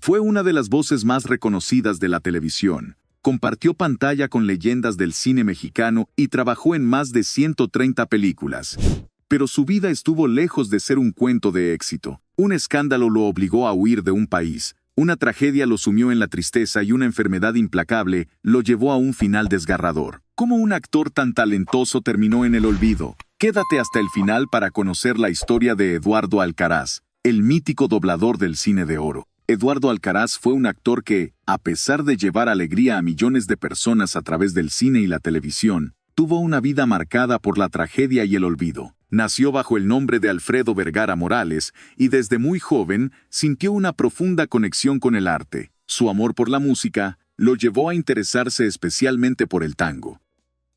Fue una de las voces más reconocidas de la televisión. Compartió pantalla con leyendas del cine mexicano y trabajó en más de 130 películas. Pero su vida estuvo lejos de ser un cuento de éxito. Un escándalo lo obligó a huir de un país. Una tragedia lo sumió en la tristeza y una enfermedad implacable lo llevó a un final desgarrador. ¿Cómo un actor tan talentoso terminó en el olvido? Quédate hasta el final para conocer la historia de Eduardo Alcaraz, el mítico doblador del cine de oro. Eduardo Alcaraz fue un actor que, a pesar de llevar alegría a millones de personas a través del cine y la televisión, tuvo una vida marcada por la tragedia y el olvido. Nació bajo el nombre de Alfredo Vergara Morales y desde muy joven sintió una profunda conexión con el arte. Su amor por la música lo llevó a interesarse especialmente por el tango,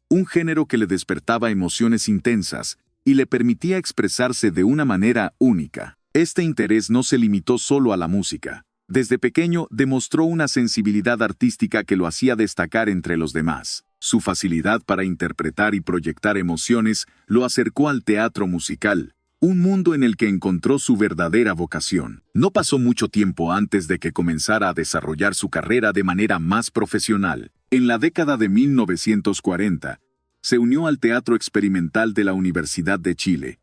un género que le despertaba emociones intensas y le permitía expresarse de una manera única. Este interés no se limitó solo a la música. Desde pequeño demostró una sensibilidad artística que lo hacía destacar entre los demás. Su facilidad para interpretar y proyectar emociones lo acercó al teatro musical, un mundo en el que encontró su verdadera vocación. No pasó mucho tiempo antes de que comenzara a desarrollar su carrera de manera más profesional. En la década de 1940, se unió al Teatro Experimental de la Universidad de Chile,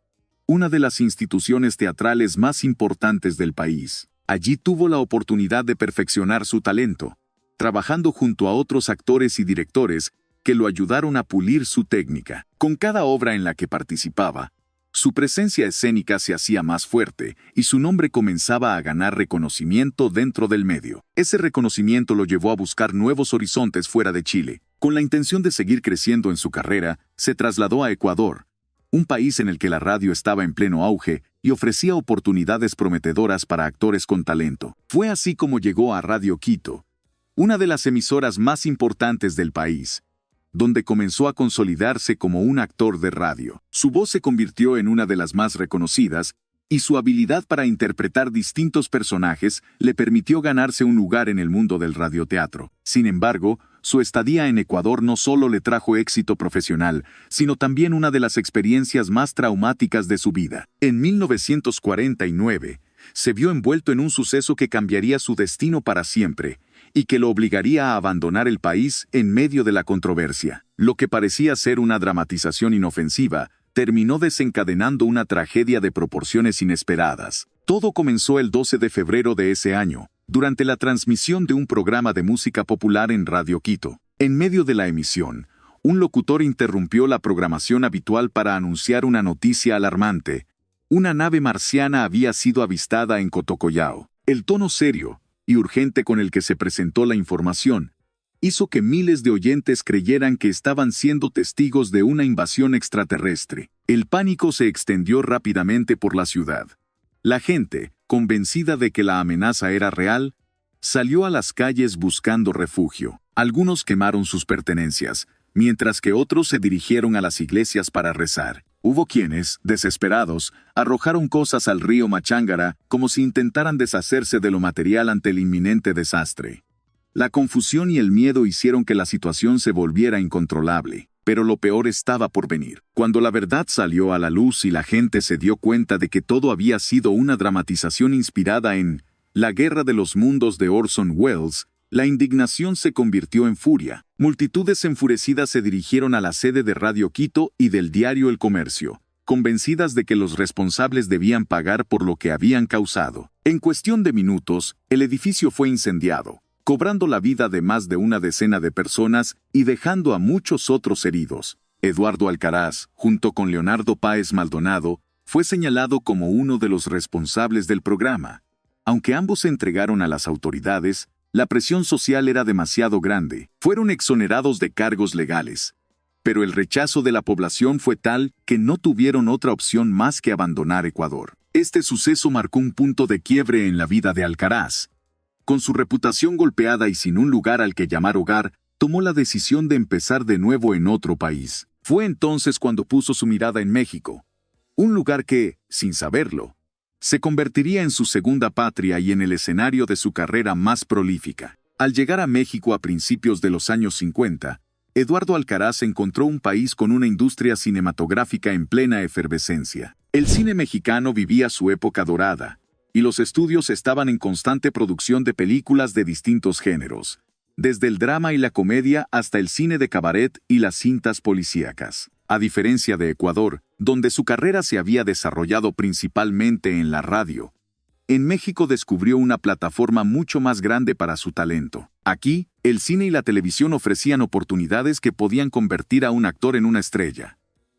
una de las instituciones teatrales más importantes del país. Allí tuvo la oportunidad de perfeccionar su talento, trabajando junto a otros actores y directores que lo ayudaron a pulir su técnica. Con cada obra en la que participaba, su presencia escénica se hacía más fuerte y su nombre comenzaba a ganar reconocimiento dentro del medio. Ese reconocimiento lo llevó a buscar nuevos horizontes fuera de Chile. Con la intención de seguir creciendo en su carrera, se trasladó a Ecuador, un país en el que la radio estaba en pleno auge y ofrecía oportunidades prometedoras para actores con talento. Fue así como llegó a Radio Quito, una de las emisoras más importantes del país, donde comenzó a consolidarse como un actor de radio. Su voz se convirtió en una de las más reconocidas, y su habilidad para interpretar distintos personajes le permitió ganarse un lugar en el mundo del radioteatro. Sin embargo, su estadía en Ecuador no solo le trajo éxito profesional, sino también una de las experiencias más traumáticas de su vida. En 1949, se vio envuelto en un suceso que cambiaría su destino para siempre, y que lo obligaría a abandonar el país en medio de la controversia. Lo que parecía ser una dramatización inofensiva, terminó desencadenando una tragedia de proporciones inesperadas. Todo comenzó el 12 de febrero de ese año, durante la transmisión de un programa de música popular en Radio Quito. En medio de la emisión, un locutor interrumpió la programación habitual para anunciar una noticia alarmante. Una nave marciana había sido avistada en Cotocollao. El tono serio y urgente con el que se presentó la información hizo que miles de oyentes creyeran que estaban siendo testigos de una invasión extraterrestre. El pánico se extendió rápidamente por la ciudad. La gente, convencida de que la amenaza era real, salió a las calles buscando refugio. Algunos quemaron sus pertenencias, mientras que otros se dirigieron a las iglesias para rezar. Hubo quienes, desesperados, arrojaron cosas al río Machángara como si intentaran deshacerse de lo material ante el inminente desastre. La confusión y el miedo hicieron que la situación se volviera incontrolable, pero lo peor estaba por venir. Cuando la verdad salió a la luz y la gente se dio cuenta de que todo había sido una dramatización inspirada en La Guerra de los Mundos de Orson Welles, la indignación se convirtió en furia. Multitudes enfurecidas se dirigieron a la sede de Radio Quito y del diario El Comercio, convencidas de que los responsables debían pagar por lo que habían causado. En cuestión de minutos, el edificio fue incendiado, cobrando la vida de más de una decena de personas y dejando a muchos otros heridos. Eduardo Alcaraz, junto con Leonardo Páez Maldonado, fue señalado como uno de los responsables del programa. Aunque ambos se entregaron a las autoridades, la presión social era demasiado grande. Fueron exonerados de cargos legales. Pero el rechazo de la población fue tal que no tuvieron otra opción más que abandonar Ecuador. Este suceso marcó un punto de quiebre en la vida de Alcaraz. Con su reputación golpeada y sin un lugar al que llamar hogar, tomó la decisión de empezar de nuevo en otro país. Fue entonces cuando puso su mirada en México, un lugar que, sin saberlo, se convertiría en su segunda patria y en el escenario de su carrera más prolífica. Al llegar a México a principios de los años 50, Eduardo Alcaraz encontró un país con una industria cinematográfica en plena efervescencia. El cine mexicano vivía su época dorada, y los estudios estaban en constante producción de películas de distintos géneros, desde el drama y la comedia hasta el cine de cabaret y las cintas policíacas. A diferencia de Ecuador, donde su carrera se había desarrollado principalmente en la radio, en México descubrió una plataforma mucho más grande para su talento. Aquí, el cine y la televisión ofrecían oportunidades que podían convertir a un actor en una estrella.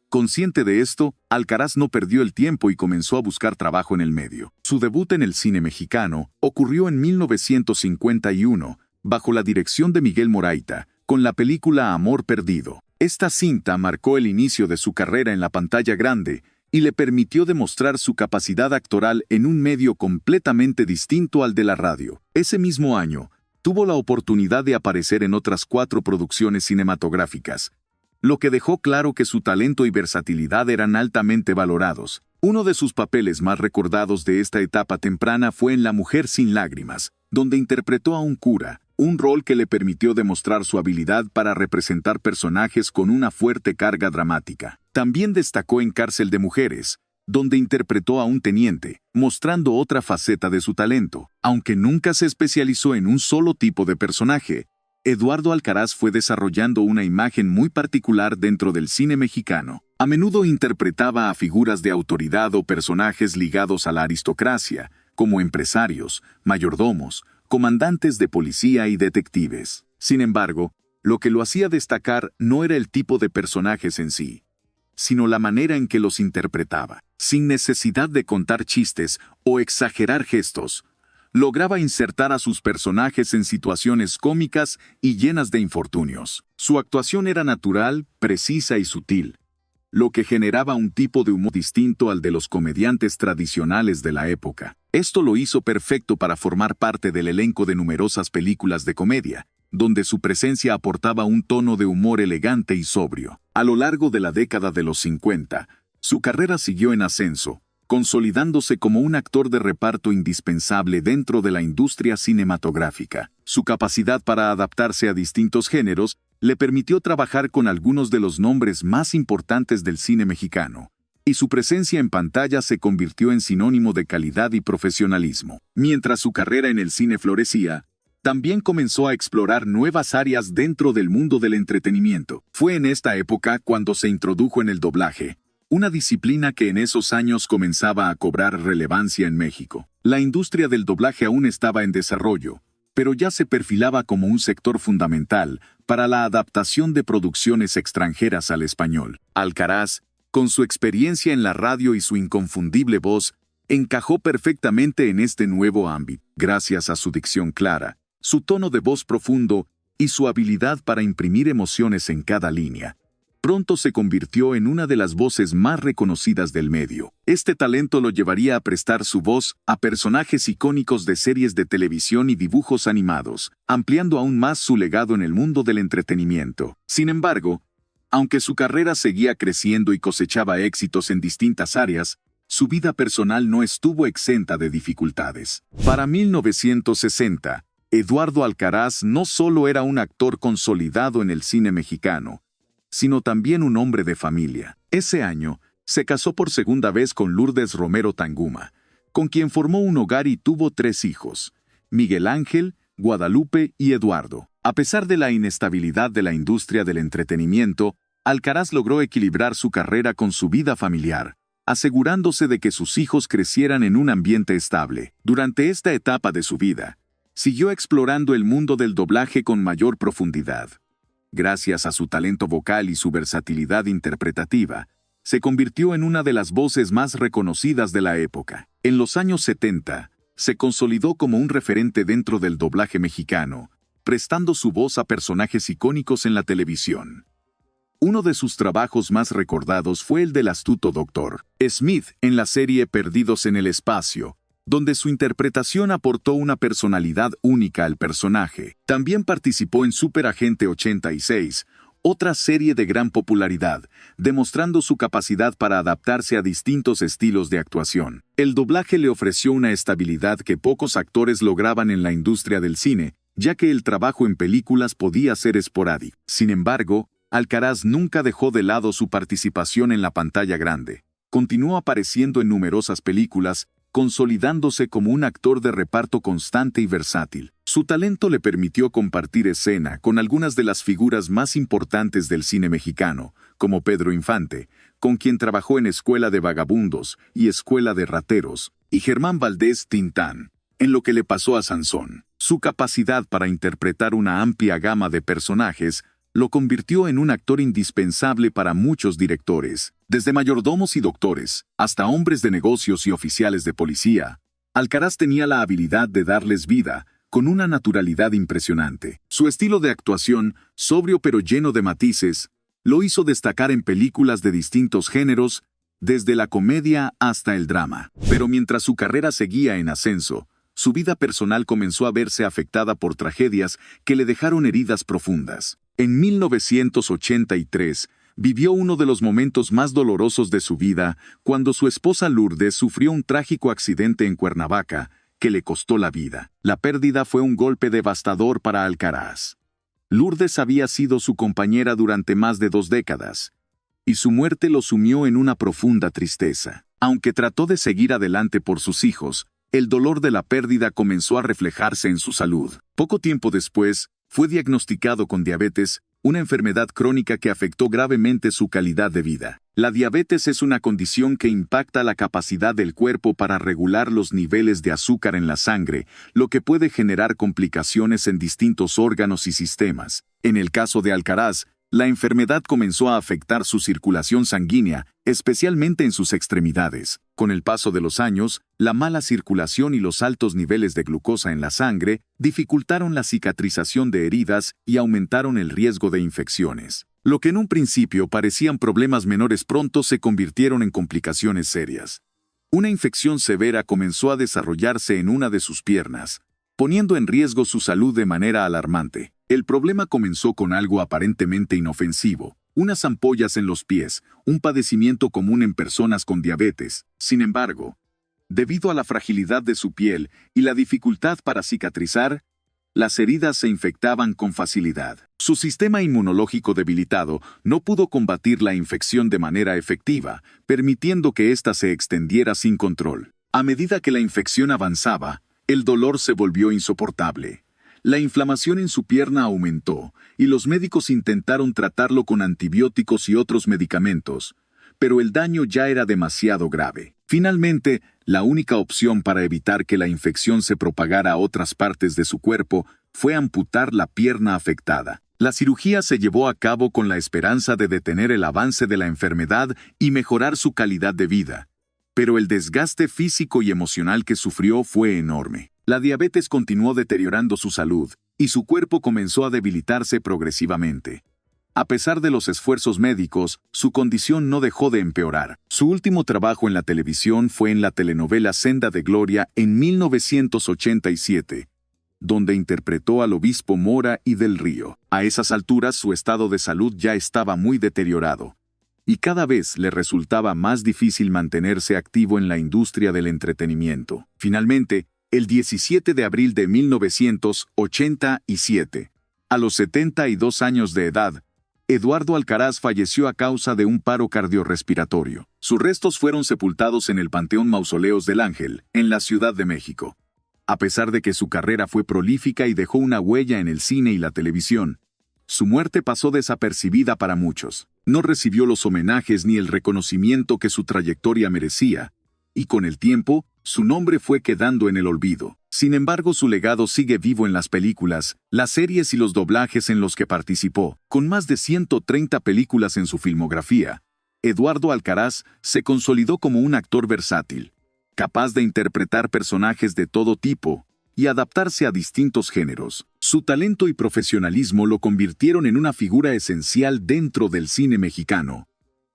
Consciente de esto, Alcaraz no perdió el tiempo y comenzó a buscar trabajo en el medio. Su debut en el cine mexicano ocurrió en 1951, bajo la dirección de Miguel Moraita, con la película Amor Perdido. Esta cinta marcó el inicio de su carrera en la pantalla grande y le permitió demostrar su capacidad actoral en un medio completamente distinto al de la radio. Ese mismo año, tuvo la oportunidad de aparecer en otras 4 producciones cinematográficas, lo que dejó claro que su talento y versatilidad eran altamente valorados. Uno de sus papeles más recordados de esta etapa temprana fue en La mujer sin lágrimas, donde interpretó a un cura, un rol que le permitió demostrar su habilidad para representar personajes con una fuerte carga dramática. También destacó en Cárcel de Mujeres, donde interpretó a un teniente, mostrando otra faceta de su talento. Aunque nunca se especializó en un solo tipo de personaje, Eduardo Alcaraz fue desarrollando una imagen muy particular dentro del cine mexicano. A menudo interpretaba a figuras de autoridad o personajes ligados a la aristocracia, como empresarios, mayordomos, comandantes de policía y detectives. Sin embargo, lo que lo hacía destacar no era el tipo de personajes en sí, sino la manera en que los interpretaba. Sin necesidad de contar chistes o exagerar gestos, lograba insertar a sus personajes en situaciones cómicas y llenas de infortunios. Su actuación era natural, precisa y sutil, lo que generaba un tipo de humor distinto al de los comediantes tradicionales de la época. Esto lo hizo perfecto para formar parte del elenco de numerosas películas de comedia, donde su presencia aportaba un tono de humor elegante y sobrio. A lo largo de la década de los 50, su carrera siguió en ascenso, consolidándose como un actor de reparto indispensable dentro de la industria cinematográfica. Su capacidad para adaptarse a distintos géneros le permitió trabajar con algunos de los nombres más importantes del cine mexicano, y su presencia en pantalla se convirtió en sinónimo de calidad y profesionalismo. Mientras su carrera en el cine florecía, también comenzó a explorar nuevas áreas dentro del mundo del entretenimiento. Fue en esta época cuando se introdujo en el doblaje, una disciplina que en esos años comenzaba a cobrar relevancia en México. La industria del doblaje aún estaba en desarrollo, pero ya se perfilaba como un sector fundamental para la adaptación de producciones extranjeras al español. Alcaraz, con su experiencia en la radio y su inconfundible voz, encajó perfectamente en este nuevo ámbito. Gracias a su dicción clara, su tono de voz profundo y su habilidad para imprimir emociones en cada línea, pronto se convirtió en una de las voces más reconocidas del medio. Este talento lo llevaría a prestar su voz a personajes icónicos de series de televisión y dibujos animados, ampliando aún más su legado en el mundo del entretenimiento. Sin embargo, aunque su carrera seguía creciendo y cosechaba éxitos en distintas áreas, su vida personal no estuvo exenta de dificultades. Para 1960, Eduardo Alcaraz no solo era un actor consolidado en el cine mexicano, sino también un hombre de familia. Ese año, se casó por segunda vez con Lourdes Romero Tanguma, con quien formó un hogar y tuvo 3 hijos, Miguel Ángel, Guadalupe y Eduardo. A pesar de la inestabilidad de la industria del entretenimiento, Alcaraz logró equilibrar su carrera con su vida familiar, asegurándose de que sus hijos crecieran en un ambiente estable. Durante esta etapa de su vida, siguió explorando el mundo del doblaje con mayor profundidad. Gracias a su talento vocal y su versatilidad interpretativa, se convirtió en una de las voces más reconocidas de la época. En los años 70, se consolidó como un referente dentro del doblaje mexicano, prestando su voz a personajes icónicos en la televisión. Uno de sus trabajos más recordados fue el del astuto Dr. Smith en la serie Perdidos en el Espacio, donde su interpretación aportó una personalidad única al personaje. También participó en Super Agente 86, otra serie de gran popularidad, demostrando su capacidad para adaptarse a distintos estilos de actuación. El doblaje le ofreció una estabilidad que pocos actores lograban en la industria del cine, ya que el trabajo en películas podía ser esporádico. Sin embargo, Alcaraz nunca dejó de lado su participación en la pantalla grande. Continuó apareciendo en numerosas películas, consolidándose como un actor de reparto constante y versátil. Su talento le permitió compartir escena con algunas de las figuras más importantes del cine mexicano, como Pedro Infante, con quien trabajó en Escuela de Vagabundos y Escuela de Rateros, y Germán Valdés Tintán, en Lo que le pasó a Sansón. Su capacidad para interpretar una amplia gama de personajes lo convirtió en un actor indispensable para muchos directores. Desde mayordomos y doctores, hasta hombres de negocios y oficiales de policía, Alcaraz tenía la habilidad de darles vida, con una naturalidad impresionante. Su estilo de actuación, sobrio pero lleno de matices, lo hizo destacar en películas de distintos géneros, desde la comedia hasta el drama. Pero mientras su carrera seguía en ascenso, su vida personal comenzó a verse afectada por tragedias que le dejaron heridas profundas. En 1983, vivió uno de los momentos más dolorosos de su vida cuando su esposa Lourdes sufrió un trágico accidente en Cuernavaca que le costó la vida. La pérdida fue un golpe devastador para Alcaraz. Lourdes había sido su compañera durante más de 2 décadas, y su muerte lo sumió en una profunda tristeza. Aunque trató de seguir adelante por sus hijos, el dolor de la pérdida comenzó a reflejarse en su salud. Poco tiempo después, fue diagnosticado con diabetes, una enfermedad crónica que afectó gravemente su calidad de vida. La diabetes es una condición que impacta la capacidad del cuerpo para regular los niveles de azúcar en la sangre, lo que puede generar complicaciones en distintos órganos y sistemas. En el caso de Alcaraz, la enfermedad comenzó a afectar su circulación sanguínea, especialmente en sus extremidades. Con el paso de los años, la mala circulación y los altos niveles de glucosa en la sangre dificultaron la cicatrización de heridas y aumentaron el riesgo de infecciones. Lo que en un principio parecían problemas menores pronto se convirtieron en complicaciones serias. Una infección severa comenzó a desarrollarse en una de sus piernas, poniendo en riesgo su salud de manera alarmante. El problema comenzó con algo aparentemente inofensivo, unas ampollas en los pies, un padecimiento común en personas con diabetes. Sin embargo, debido a la fragilidad de su piel y la dificultad para cicatrizar, las heridas se infectaban con facilidad. Su sistema inmunológico debilitado no pudo combatir la infección de manera efectiva, permitiendo que ésta se extendiera sin control. A medida que la infección avanzaba, el dolor se volvió insoportable. La inflamación en su pierna aumentó, y los médicos intentaron tratarlo con antibióticos y otros medicamentos, pero el daño ya era demasiado grave. Finalmente, la única opción para evitar que la infección se propagara a otras partes de su cuerpo fue amputar la pierna afectada. La cirugía se llevó a cabo con la esperanza de detener el avance de la enfermedad y mejorar su calidad de vida, pero el desgaste físico y emocional que sufrió fue enorme. La diabetes continuó deteriorando su salud, y su cuerpo comenzó a debilitarse progresivamente. A pesar de los esfuerzos médicos, su condición no dejó de empeorar. Su último trabajo en la televisión fue en la telenovela Senda de Gloria en 1987, donde interpretó al obispo Mora y del Río. A esas alturas su estado de salud ya estaba muy deteriorado, y cada vez le resultaba más difícil mantenerse activo en la industria del entretenimiento. Finalmente, el 17 de abril de 1987, a los 72 años de edad, Eduardo Alcaraz falleció a causa de un paro cardiorrespiratorio. Sus restos fueron sepultados en el Panteón Mausoleos del Ángel, en la Ciudad de México. A pesar de que su carrera fue prolífica y dejó una huella en el cine y la televisión, su muerte pasó desapercibida para muchos. No recibió los homenajes ni el reconocimiento que su trayectoria merecía, y con el tiempo, su nombre fue quedando en el olvido. Sin embargo, su legado sigue vivo en las películas, las series y los doblajes en los que participó. Con más de 130 películas en su filmografía, Eduardo Alcaraz se consolidó como un actor versátil, capaz de interpretar personajes de todo tipo y adaptarse a distintos géneros. Su talento y profesionalismo lo convirtieron en una figura esencial dentro del cine mexicano.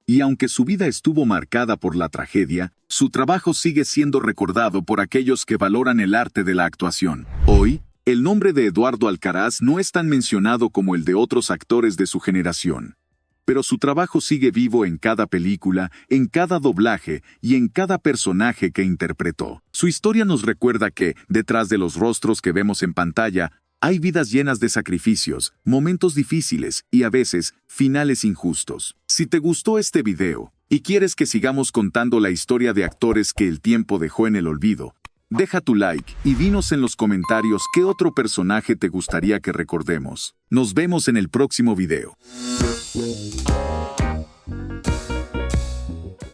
Y aunque su vida estuvo marcada por la tragedia, su trabajo sigue siendo recordado por aquellos que valoran el arte de la actuación. Hoy, el nombre de Eduardo Alcaraz no es tan mencionado como el de otros actores de su generación, pero su trabajo sigue vivo en cada película, en cada doblaje y en cada personaje que interpretó. Su historia nos recuerda que, detrás de los rostros que vemos en pantalla, hay vidas llenas de sacrificios, momentos difíciles y a veces, finales injustos. Si te gustó este video, ¿Y quieres que sigamos contando la historia de actores que el tiempo dejó en el olvido? Deja tu like y dinos en los comentarios qué otro personaje te gustaría que recordemos. Nos vemos en el próximo video.